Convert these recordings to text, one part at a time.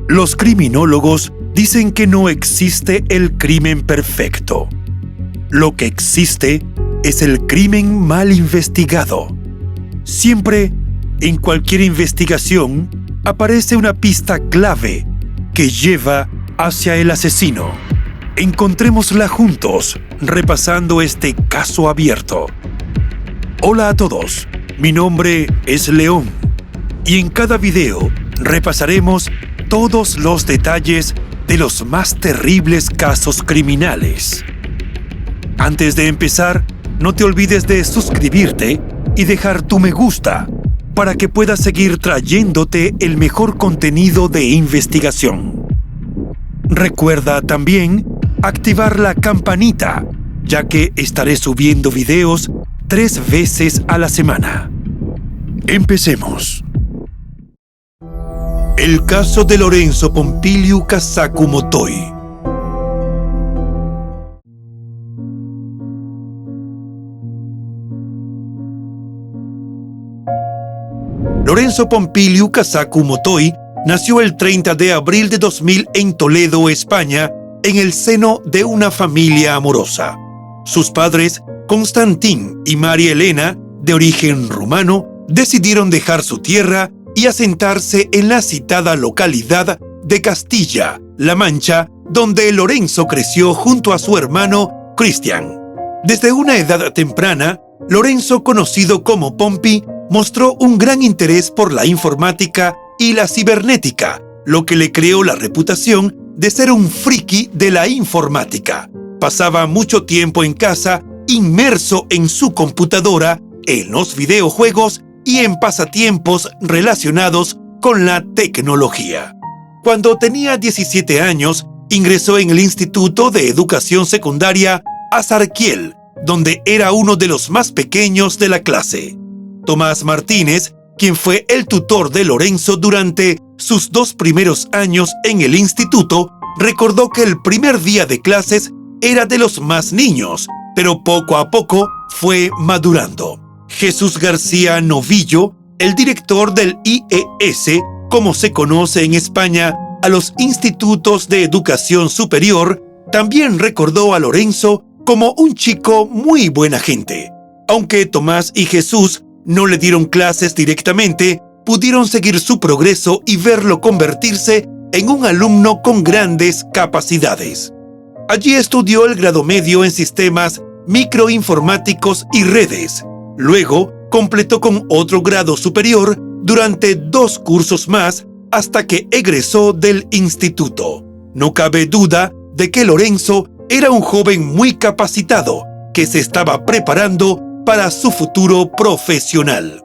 Los criminólogos dicen que no existe el crimen perfecto. Lo que existe es el crimen mal investigado. Siempre, en cualquier investigación, aparece una pista clave que lleva hacia el asesino. Encontrémosla juntos, repasando este caso abierto. Hola a todos, mi nombre es León, y en cada video repasaremos todos los detalles de los más terribles casos criminales. Antes de empezar, no te olvides de suscribirte y dejar tu me gusta para que puedas seguir trayéndote el mejor contenido de investigación. Recuerda también activar la campanita, ya que estaré subiendo videos 3 veces a la semana. Empecemos. El caso de Lorenzo Pompilio Casacu Motoy. Lorenzo Pompilio Casacu Motoy nació el 30 de abril de 2000 en Toledo, España, en el seno de una familia amorosa. Sus padres, Constantín y María Elena, de origen rumano, decidieron dejar su tierra y asentarse en la citada localidad de Castilla-La Mancha, donde Lorenzo creció junto a su hermano Cristian. Desde una edad temprana, Lorenzo, conocido como Pompi, mostró un gran interés por la informática y la cibernética, lo que le creó la reputación de ser un friki de la informática. Pasaba mucho tiempo en casa, inmerso en su computadora, en los videojuegos y en pasatiempos relacionados con la tecnología. Cuando tenía 17 años, ingresó en el Instituto de Educación Secundaria Azarquiel, donde era uno de los más pequeños de la clase. Tomás Martínez, quien fue el tutor de Lorenzo durante sus 2 primeros años en el instituto, recordó que el primer día de clases era de los más niños, pero poco a poco fue madurando. Jesús García Novillo, el director del IES, como se conoce en España a los Institutos de Educación Superior, también recordó a Lorenzo como un chico muy buena gente. Aunque Tomás y Jesús no le dieron clases directamente, pudieron seguir su progreso y verlo convertirse en un alumno con grandes capacidades. Allí estudió el grado medio en sistemas microinformáticos y redes. Luego, completó con otro grado superior durante 2 cursos más hasta que egresó del instituto. No cabe duda de que Lorenzo era un joven muy capacitado que se estaba preparando para su futuro profesional.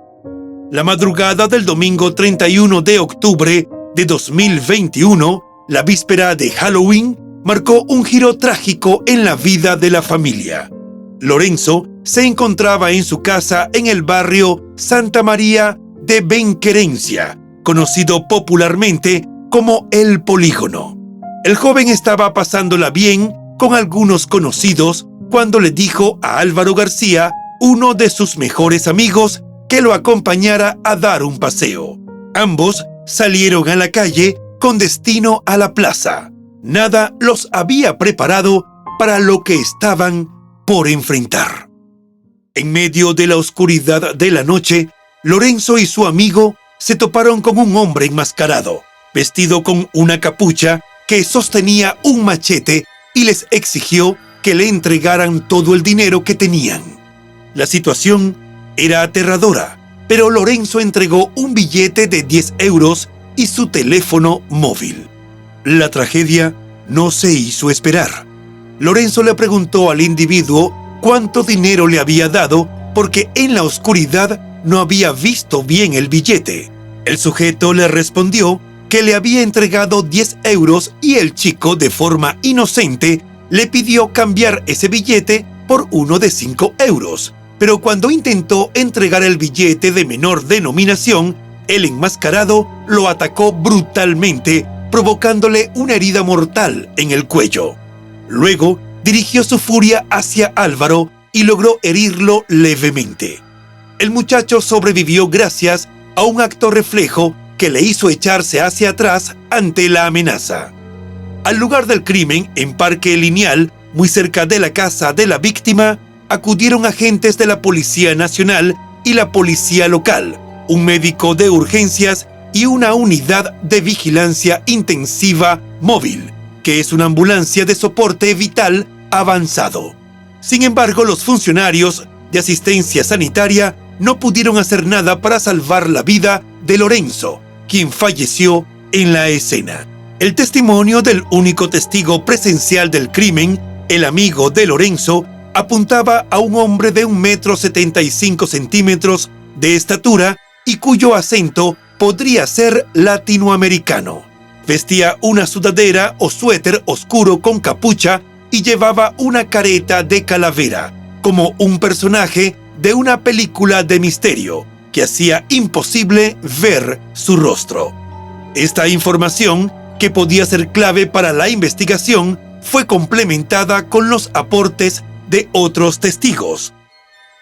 La madrugada del domingo 31 de octubre de 2021, la víspera de Halloween, marcó un giro trágico en la vida de la familia. Lorenzo se encontraba en su casa en el barrio Santa María de Benquerencia, conocido popularmente como El Polígono. El joven estaba pasándola bien con algunos conocidos cuando le dijo a Álvaro García, uno de sus mejores amigos, que lo acompañara a dar un paseo. Ambos salieron a la calle con destino a la plaza. Nada los había preparado para lo que estaban por enfrentar. En medio de la oscuridad de la noche, Lorenzo y su amigo se toparon con un hombre enmascarado, vestido con una capucha que sostenía un machete y les exigió que le entregaran todo el dinero que tenían. La situación era aterradora, pero Lorenzo entregó un billete de 10 euros y su teléfono móvil. La tragedia no se hizo esperar. Lorenzo le preguntó al individuo cuánto dinero le había dado porque en la oscuridad no había visto bien el billete. El sujeto le respondió que le había entregado 10 euros y el chico, de forma inocente, le pidió cambiar ese billete por uno de 5 euros. Pero cuando intentó entregar el billete de menor denominación, el enmascarado lo atacó brutalmente, provocándole una herida mortal en el cuello. Luego, dirigió su furia hacia Álvaro y logró herirlo levemente. El muchacho sobrevivió gracias a un acto reflejo que le hizo echarse hacia atrás ante la amenaza. Al lugar del crimen, en Parque Lineal, muy cerca de la casa de la víctima, acudieron agentes de la Policía Nacional y la policía local, un médico de urgencias y una unidad de vigilancia intensiva móvil, que es una ambulancia de soporte vital avanzado. Sin embargo, los funcionarios de asistencia sanitaria no pudieron hacer nada para salvar la vida de Lorenzo, quien falleció en la escena. El testimonio del único testigo presencial del crimen, el amigo de Lorenzo, apuntaba a un hombre de 1,75 m de estatura y cuyo acento podría ser latinoamericano. Vestía una sudadera o suéter oscuro con capucha y llevaba una careta de calavera, como un personaje de una película de misterio, que hacía imposible ver su rostro. Esta información, que podía ser clave para la investigación, fue complementada con los aportes de otros testigos.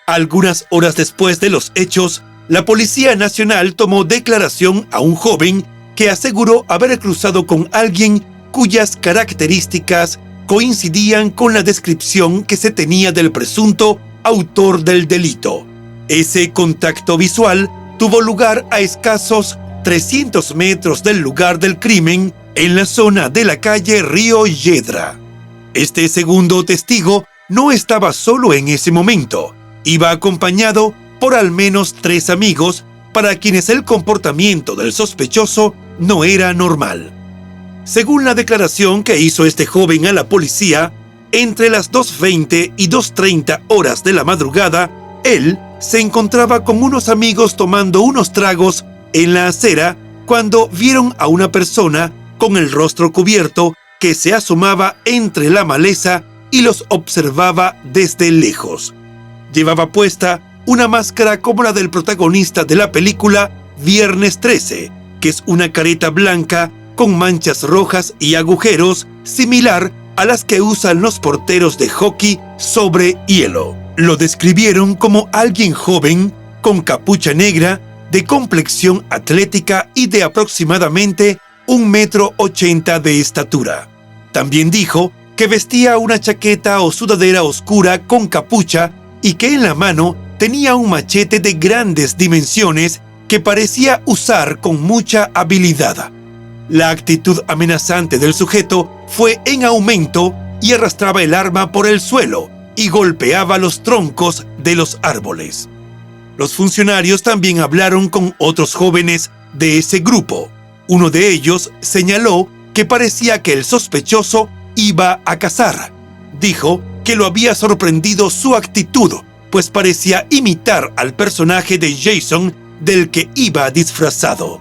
Algunas horas después de los hechos, la Policía Nacional tomó declaración a un joven que aseguró haber cruzado con alguien cuyas características coincidían con la descripción que se tenía del presunto autor del delito. Ese contacto visual tuvo lugar a escasos 300 metros del lugar del crimen, en la zona de la calle Río Yedra. Este segundo testigo no estaba solo en ese momento, iba acompañado por al menos 3 amigos para quienes el comportamiento del sospechoso no era normal. Según la declaración que hizo este joven a la policía, entre las 2:20 y 2:30 horas de la madrugada, él se encontraba con unos amigos tomando unos tragos en la acera cuando vieron a una persona con el rostro cubierto que se asomaba entre la maleza y los observaba desde lejos. Llevaba puesta una máscara como la del protagonista de la película Viernes 13, que es una careta blanca con manchas rojas y agujeros, similar a las que usan los porteros de hockey sobre hielo. Lo describieron como alguien joven, con capucha negra, de complexión atlética y de aproximadamente 1,80 m de estatura. También dijo que vestía una chaqueta o sudadera oscura con capucha y que en la mano tenía un machete de grandes dimensiones que parecía usar con mucha habilidad. La actitud amenazante del sujeto fue en aumento y arrastraba el arma por el suelo y golpeaba los troncos de los árboles. Los funcionarios también hablaron con otros jóvenes de ese grupo. Uno de ellos señaló que parecía que el sospechoso iba a cazar. Dijo que lo había sorprendido su actitud, pues parecía imitar al personaje de Jason del que iba disfrazado.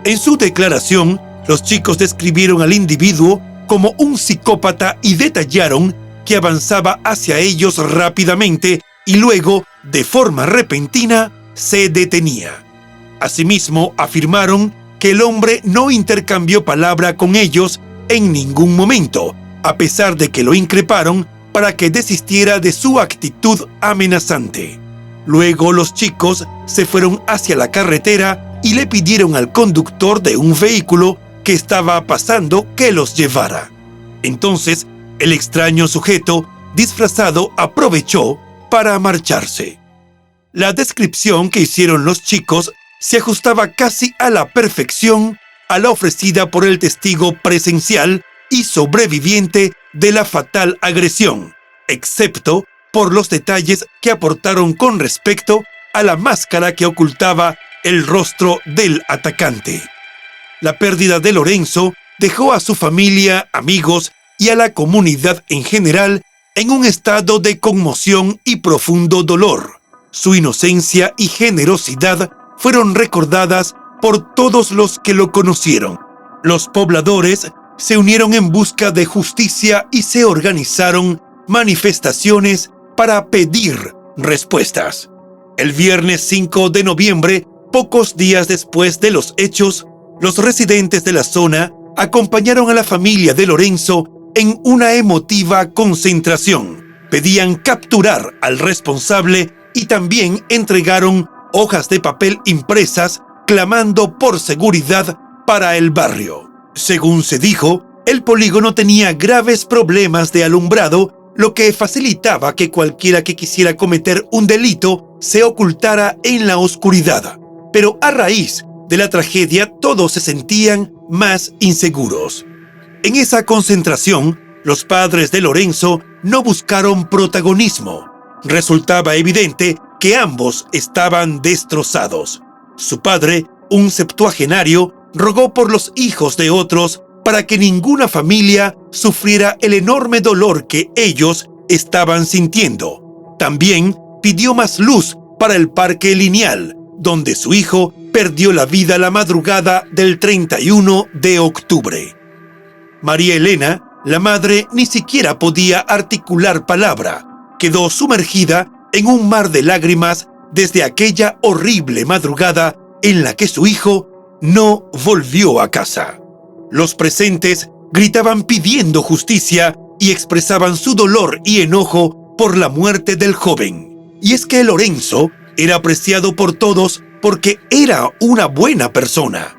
En su declaración, los chicos describieron al individuo como un psicópata y detallaron que avanzaba hacia ellos rápidamente y luego, de forma repentina, se detenía. Asimismo, afirmaron que el hombre no intercambió palabra con ellos en ningún momento, a pesar de que lo increparon para que desistiera de su actitud amenazante. Luego los chicos se fueron hacia la carretera y le pidieron al conductor de un vehículo que estaba pasando que los llevara. Entonces, el extraño sujeto disfrazado aprovechó para marcharse. La descripción que hicieron los chicos se ajustaba casi a la perfección a la ofrecida por el testigo presencial y sobreviviente de la fatal agresión, excepto por los detalles que aportaron con respecto a la máscara que ocultaba el rostro del atacante. La pérdida de Lorenzo dejó a su familia, amigos y a la comunidad en general en un estado de conmoción y profundo dolor. Su inocencia y generosidad fueron recordadas por todos los que lo conocieron. Los pobladores se unieron en busca de justicia y se organizaron manifestaciones para pedir respuestas. El viernes 5 de noviembre, pocos días después de los hechos, los residentes de la zona acompañaron a la familia de Lorenzo en una emotiva concentración. Pedían capturar al responsable y también entregaron hojas de papel impresas clamando por seguridad para el barrio. Según se dijo, el polígono tenía graves problemas de alumbrado, lo que facilitaba que cualquiera que quisiera cometer un delito se ocultara en la oscuridad. Pero a raíz de la tragedia todos se sentían más inseguros. En esa concentración, los padres de Lorenzo no buscaron protagonismo. Resultaba evidente que ambos estaban destrozados. Su padre, un septuagenario, rogó por los hijos de otros para que ninguna familia sufriera el enorme dolor que ellos estaban sintiendo. También pidió más luz para el Parque Lineal, donde su hijo perdió la vida la madrugada del 31 de octubre. María Elena, la madre, ni siquiera podía articular palabra. Quedó sumergida en un mar de lágrimas desde aquella horrible madrugada en la que su hijo no volvió a casa. Los presentes gritaban pidiendo justicia y expresaban su dolor y enojo por la muerte del joven. Y es que Lorenzo era apreciado por todos porque era una buena persona.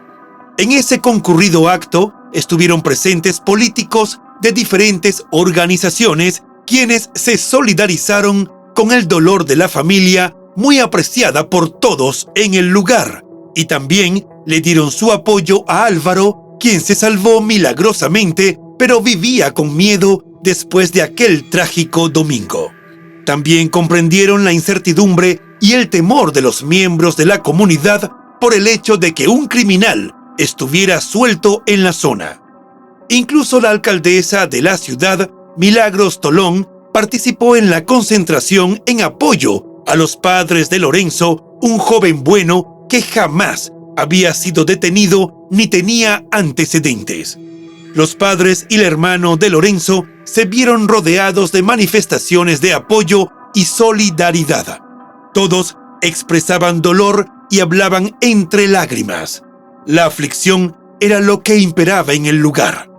En ese concurrido acto estuvieron presentes políticos de diferentes organizaciones quienes se solidarizaron con el dolor de la familia muy apreciada por todos en el lugar, y también le dieron su apoyo a Álvaro, quien se salvó milagrosamente, pero vivía con miedo después de aquel trágico domingo. También comprendieron la incertidumbre y el temor de los miembros de la comunidad por el hecho de que un criminal estuviera suelto en la zona. Incluso la alcaldesa de la ciudad, Milagros Tolón, participó en la concentración en apoyo a los padres de Lorenzo, un joven bueno que jamás había sido detenido ni tenía antecedentes. Los padres y el hermano de Lorenzo se vieron rodeados de manifestaciones de apoyo y solidaridad. Todos expresaban dolor y hablaban entre lágrimas. La aflicción era lo que imperaba en el lugar.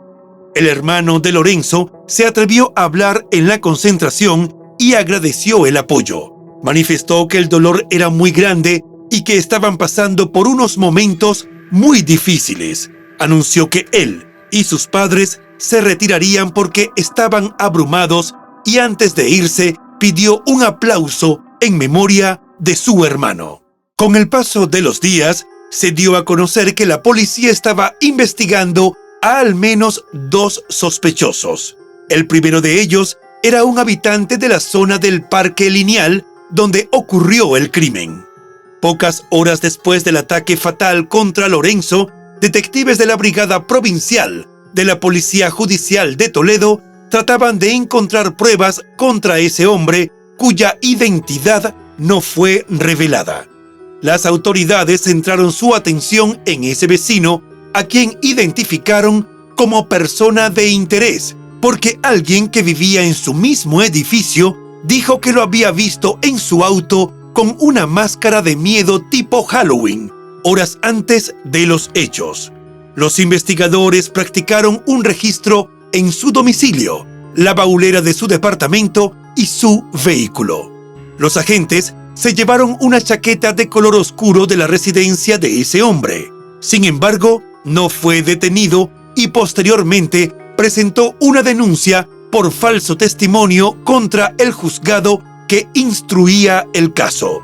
El hermano de Lorenzo se atrevió a hablar en la concentración y agradeció el apoyo. Manifestó que el dolor era muy grande y que estaban pasando por unos momentos muy difíciles. Anunció que él y sus padres se retirarían porque estaban abrumados y antes de irse pidió un aplauso en memoria de su hermano. Con el paso de los días, se dio a conocer que la policía estaba investigando a al menos 2 sospechosos. El primero de ellos era un habitante de la zona del Parque Lineal donde ocurrió el crimen. Pocas horas después del ataque fatal contra Lorenzo, detectives de la Brigada Provincial de la Policía Judicial de Toledo trataban de encontrar pruebas contra ese hombre cuya identidad no fue revelada. Las autoridades centraron su atención en ese vecino, a quien identificaron como persona de interés, porque alguien que vivía en su mismo edificio dijo que lo había visto en su auto con una máscara de miedo tipo Halloween, horas antes de los hechos. Los investigadores practicaron un registro en su domicilio, la baulera de su departamento y su vehículo. Los agentes se llevaron una chaqueta de color oscuro de la residencia de ese hombre. Sin embargo, no fue detenido y posteriormente presentó una denuncia por falso testimonio contra el juzgado que instruía el caso.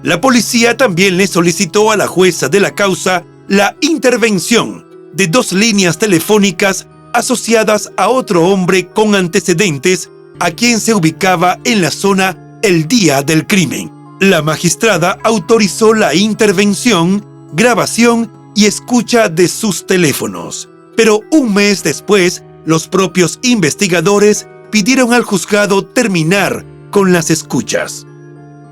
La policía también le solicitó a la jueza de la causa la intervención de 2 líneas telefónicas asociadas a otro hombre con antecedentes a quien se ubicaba en la zona el día del crimen. La magistrada autorizó la intervención, grabación y escucha de sus teléfonos. Pero un mes después, los propios investigadores pidieron al juzgado terminar con las escuchas.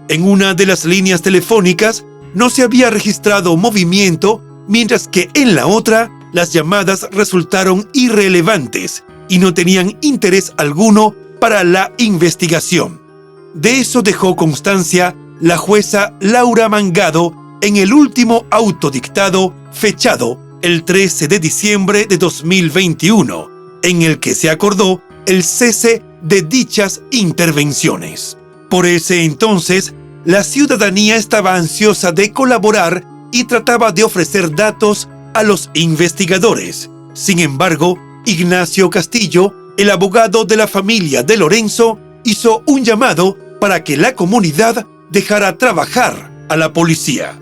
En una de las líneas telefónicas no se había registrado movimiento, mientras que en la otra las llamadas resultaron irrelevantes y no tenían interés alguno para la investigación. De eso dejó constancia la jueza Laura Mangado en el último auto dictado fechado el 13 de diciembre de 2021, en el que se acordó el cese de dichas intervenciones. Por ese entonces, la ciudadanía estaba ansiosa de colaborar y trataba de ofrecer datos a los investigadores. Sin embargo, Ignacio Castillo, el abogado de la familia de Lorenzo, hizo un llamado para que la comunidad dejara trabajar a la policía.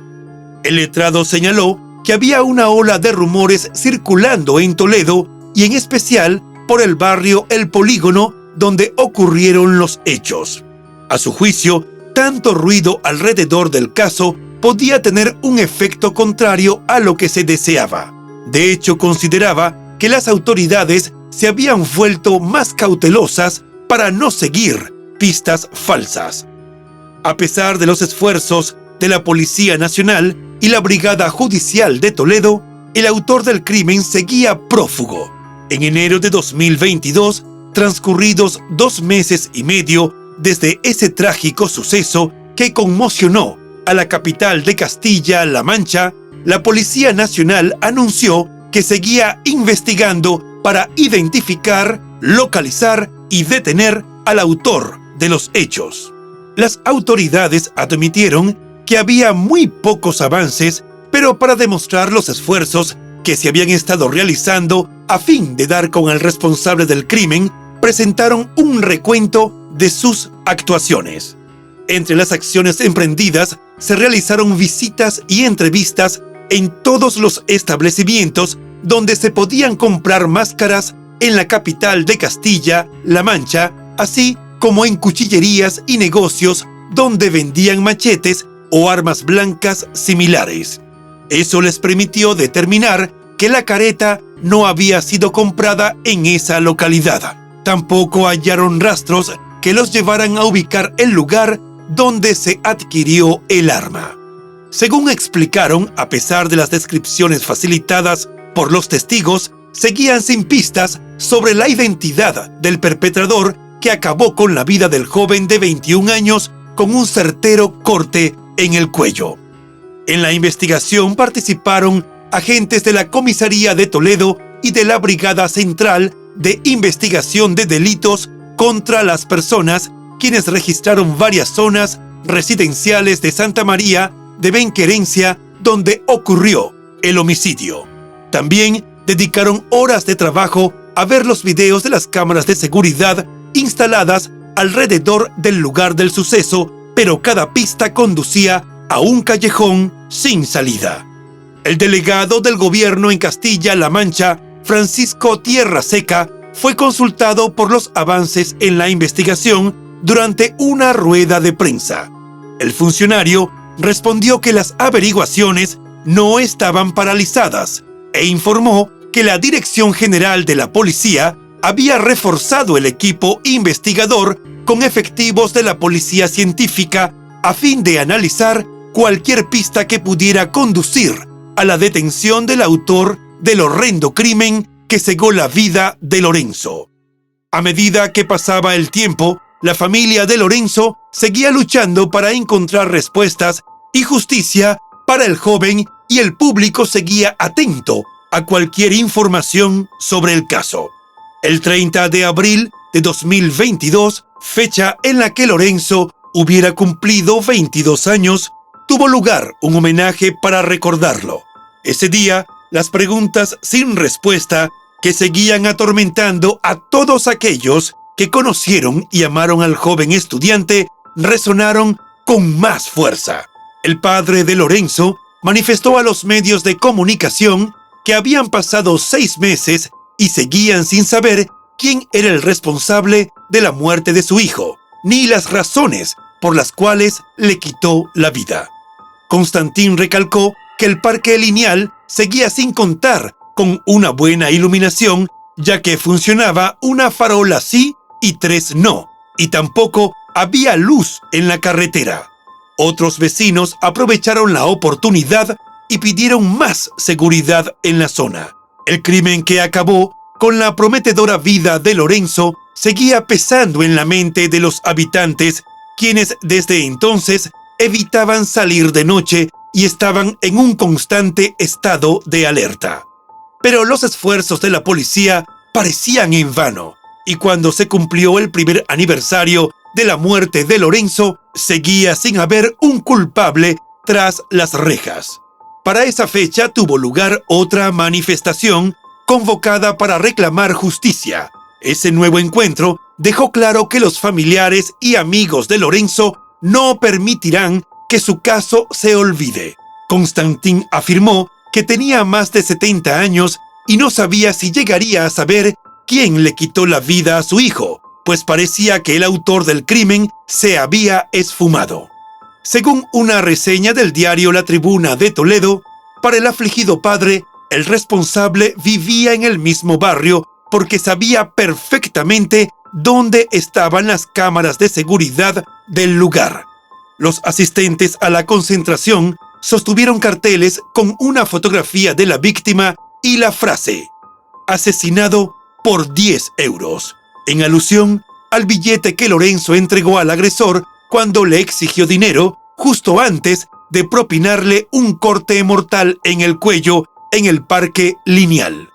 El letrado señaló que había una ola de rumores circulando en Toledo y en especial por el barrio El Polígono donde ocurrieron los hechos. A su juicio, tanto ruido alrededor del caso podía tener un efecto contrario a lo que se deseaba. De hecho, consideraba que las autoridades se habían vuelto más cautelosas para no seguir pistas falsas. A pesar de los esfuerzos de la Policía Nacional y la Brigada Judicial de Toledo, el autor del crimen seguía prófugo. En enero de 2022, transcurridos 2 meses y medio desde ese trágico suceso que conmocionó a la capital de Castilla-La Mancha, la Policía Nacional anunció que seguía investigando para identificar, localizar y detener al autor de los hechos. Las autoridades admitieron que había muy pocos avances, pero para demostrar los esfuerzos que se habían estado realizando a fin de dar con el responsable del crimen, presentaron un recuento de sus actuaciones. Entre las acciones emprendidas se realizaron visitas y entrevistas en todos los establecimientos donde se podían comprar máscaras en la capital de Castilla-La Mancha, así como en cuchillerías y negocios donde vendían machetes o armas blancas similares. Eso les permitió determinar que la careta no había sido comprada en esa localidad. Tampoco hallaron rastros que los llevaran a ubicar el lugar donde se adquirió el arma. Según explicaron, a pesar de las descripciones facilitadas por los testigos, seguían sin pistas sobre la identidad del perpetrador que acabó con la vida del joven de 21 años con un certero corte en el cuello. En la investigación participaron agentes de la Comisaría de Toledo y de la Brigada Central de Investigación de Delitos contra las Personas, quienes registraron varias zonas residenciales de Santa María de Benquerencia donde ocurrió el homicidio. También dedicaron horas de trabajo a ver los videos de las cámaras de seguridad instaladas alrededor del lugar del suceso, pero cada pista conducía a un callejón sin salida. El delegado del gobierno en Castilla-La Mancha, Francisco Tierra Seca, fue consultado por los avances en la investigación durante una rueda de prensa. El funcionario respondió que las averiguaciones no estaban paralizadas e informó que la Dirección General de la Policía había reforzado el equipo investigador con efectivos de la Policía Científica a fin de analizar cualquier pista que pudiera conducir a la detención del autor del horrendo crimen que cegó la vida de Lorenzo. A medida que pasaba el tiempo, la familia de Lorenzo seguía luchando para encontrar respuestas y justicia para el joven y el público seguía atento a cualquier información sobre el caso. El 30 de abril de 2022, fecha en la que Lorenzo hubiera cumplido 22 años, tuvo lugar un homenaje para recordarlo. Ese día, las preguntas sin respuesta que seguían atormentando a todos aquellos que conocieron y amaron al joven estudiante resonaron con más fuerza. El padre de Lorenzo manifestó a los medios de comunicación que habían pasado 6 meses y seguían sin saber quién era el responsable de la muerte de su hijo, ni las razones por las cuales le quitó la vida. Constantín recalcó que el Parque Lineal seguía sin contar con una buena iluminación, ya que funcionaba una farola sí y 3 no, y tampoco había luz en la carretera. Otros vecinos aprovecharon la oportunidad y pidieron más seguridad en la zona. El crimen que acabó con la prometedora vida de Lorenzo seguía pesando en la mente de los habitantes, quienes desde entonces evitaban salir de noche y estaban en un constante estado de alerta. Pero los esfuerzos de la policía parecían en vano, y cuando se cumplió el primer aniversario de la muerte de Lorenzo, seguía sin haber un culpable tras las rejas. Para esa fecha tuvo lugar otra manifestación convocada para reclamar justicia. Ese nuevo encuentro dejó claro que los familiares y amigos de Lorenzo no permitirán que su caso se olvide. Constantin afirmó que tenía más de 70 años y no sabía si llegaría a saber quién le quitó la vida a su hijo, pues parecía que el autor del crimen se había esfumado. Según una reseña del diario La Tribuna de Toledo, para el afligido padre, el responsable vivía en el mismo barrio porque sabía perfectamente dónde estaban las cámaras de seguridad del lugar. Los asistentes a la concentración sostuvieron carteles con una fotografía de la víctima y la frase «Asesinado por 10 euros», en alusión al billete que Lorenzo entregó al agresor cuando le exigió dinero justo antes de propinarle un corte mortal en el cuello en el Parque Lineal.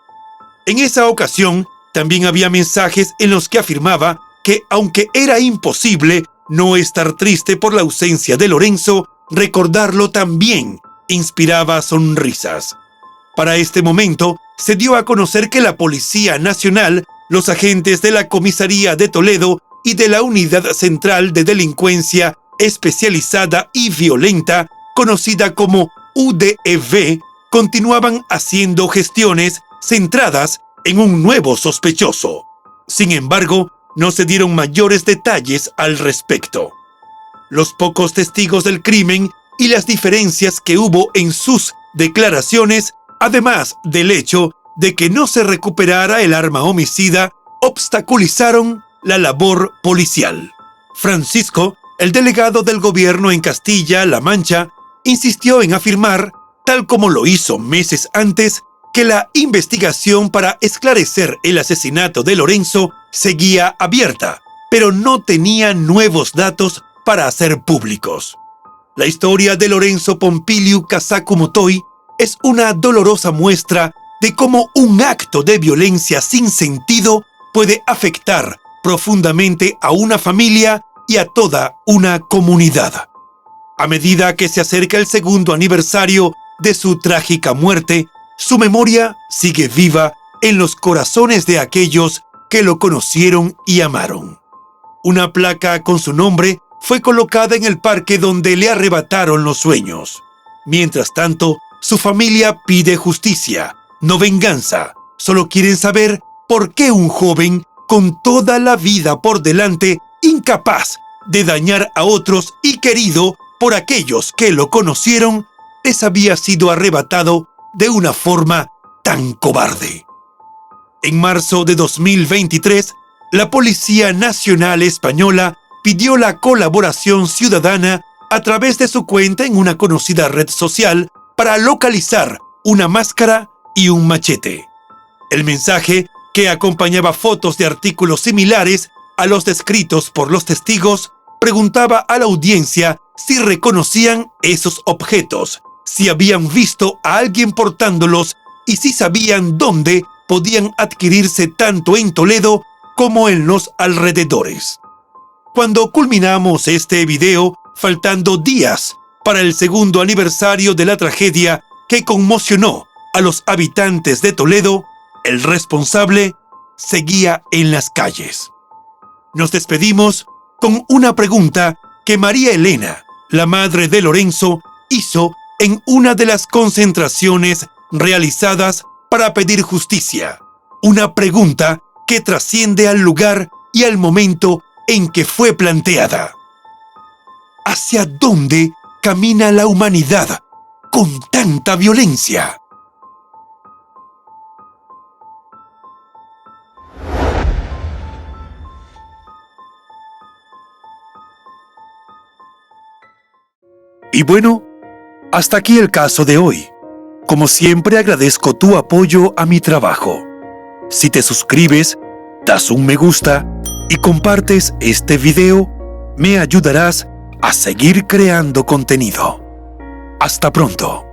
En esa ocasión, también había mensajes en los que afirmaba que, aunque era imposible no estar triste por la ausencia de Lorenzo, recordarlo también inspiraba sonrisas. Para este momento, se dio a conocer que la Policía Nacional, los agentes de la Comisaría de Toledo y de la Unidad Central de Delincuencia Especializada y Violenta, conocida como UDEV, continuaban haciendo gestiones centradas en un nuevo sospechoso. Sin embargo, no se dieron mayores detalles al respecto. Los pocos testigos del crimen y las diferencias que hubo en sus declaraciones, además del hecho de que no se recuperara el arma homicida, obstaculizaron la labor policial. Francisco, el delegado del gobierno en Castilla-La Mancha, insistió en afirmar, tal como lo hizo meses antes, que la investigación para esclarecer el asesinato de Lorenzo seguía abierta, pero no tenía nuevos datos para hacer públicos. La historia de Lorenzo Pompiliu Casacu Motoy es una dolorosa muestra de cómo un acto de violencia sin sentido puede afectar profundamente a una familia y a toda una comunidad. A medida que se acerca el segundo aniversario de su trágica muerte, su memoria sigue viva en los corazones de aquellos que lo conocieron y amaron. Una placa con su nombre fue colocada en el parque donde le arrebataron los sueños. Mientras tanto, su familia pide justicia, no venganza. Solo quieren saber por qué un joven con toda la vida por delante, incapaz de dañar a otros y querido por aquellos que lo conocieron, les había sido arrebatado de una forma tan cobarde. En marzo de 2023, la Policía Nacional Española pidió la colaboración ciudadana a través de su cuenta en una conocida red social para localizar una máscara y un machete. El mensaje, que acompañaba fotos de artículos similares a los descritos por los testigos, preguntaba a la audiencia si reconocían esos objetos, si habían visto a alguien portándolos y si sabían dónde podían adquirirse tanto en Toledo como en los alrededores. Cuando culminamos este video, faltando días para el segundo aniversario de la tragedia que conmocionó a los habitantes de Toledo, el responsable seguía en las calles. Nos despedimos con una pregunta que María Elena, la madre de Lorenzo, hizo en una de las concentraciones realizadas para pedir justicia. Una pregunta que trasciende al lugar y al momento en que fue planteada. ¿Hacia dónde camina la humanidad con tanta violencia? Y bueno, hasta aquí el caso de hoy. Como siempre, agradezco tu apoyo a mi trabajo. Si te suscribes, das un me gusta y compartes este video, me ayudarás a seguir creando contenido. Hasta pronto.